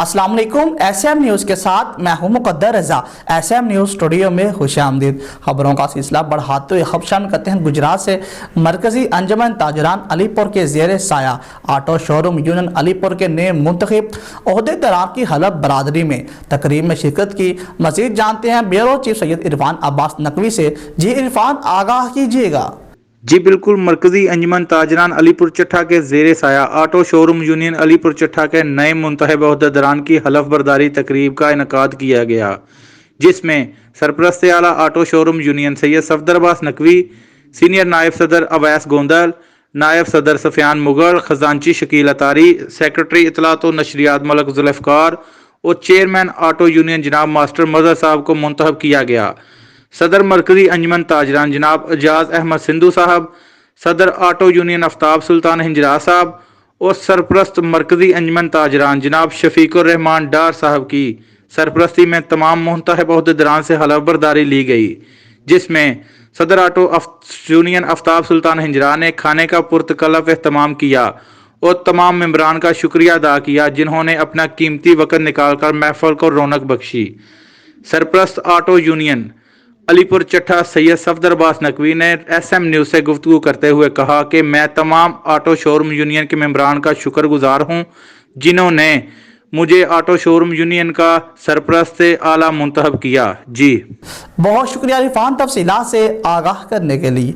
अस्सलाम वालेकुम। SM news के साथ मैं हूं मुकद्दर रजा। एसएम न्यूज़ स्टूडियो में खुश आमदीद। खबरों का सिलसिला बढ़ाते हुए खबशान करते हैं गुजरात से। मरकजी अंजुमन ताजरान अलीपुर के ज़ेर साया ऑटो शोरूम यूनियन अलीपुर के नए मुंतखब ओहदेदारान की हलफ बरादरी में तकरीब में शिरकत की। मज़ीद जानते हैं ब्यूरो चीफ सैयद इरफान अब्बास नकवी से। जी इरफान, आगाह कीजिएगा। जी बिल्कुल, मरकजी अंजुमन ताजरान अलीपुर चट्ठा के ज़ेर साया auto showroom union Alipur Chattha के नए मुंतखब ओहदेदारान की हलफ बर्दारी तकरीब का इनकाद किया गया, जिसमें सरपरस्त आला auto showroom union Syed Safdar Abbas Naqvi, senior नायब सदर अवैस गोंदल, नायब सदर सफियान मुगल, खजांची शकील अतारी, सेक्रेटरी इतलात व नशरियात मलक जुल्फ़कार और चेयरमैन ऑटो यूनियन जनाब मास्टर मजहर साहब को मुंतखब किया गया। सदर मरकजी अंजुमन ताजरान जनाब एजाज अहमद सिंधु साहब, सदर ऑटो यूनियन आफ्ताब सुल्तान हिंजरा साहब और सरपरस्त मरकजी अंजुमन ताजरान जनाब शफीकुर रहमान डार साहब की सरपरस्ती में तमाम मुंतखब ओहदेदारान से हलफ बर्दारी ली गई, जिसमें सदर ऑटो यूनियन आफ्ताब सुल्तान हिंजरा ने खाने का पुरतकल्लफ एहतमाम किया और तमाम मेंबरान का शुक्रिया अदा किया, जिन्होंने अपना कीमती वक़्त निकालकर महफल को रौनक बख्शी। सरपरस्त ऑटो यूनियन अलीपुर चट्ठा सैयद सफदर अब्बास नकवी ने एसएम न्यूज़ से गुफ्तगू करते हुए कहा कि मैं तमाम ऑटो शोरूम यूनियन के मेंबरान का शुक्रगुजार हूं, जिन्होंने मुझे ऑटो शोरूम यूनियन का सरपरस्त से आला मुंतखब किया। जी बहुत शुक्रिया इरफान, तफसीलात से आगाह करने के लिए।